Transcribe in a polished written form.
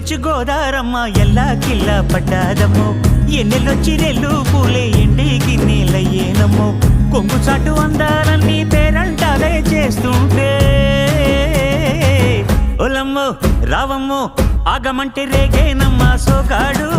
ఎల్లొచ్చి గోదారమ్మ ఎల్లా కిల్లా పడ్డాదమ్మో ఎన్నెల్లొచ్చి రెల్లు పూలే ఎండి గిన్నెలయ్యేనమ్మో కొంగు చాటు అందాలన్నీ పేరంటాలే చేస్తుంటే ఒలమ్మో రావమ్మో ఆగమంటే రేగేనమ్మా సోగాడు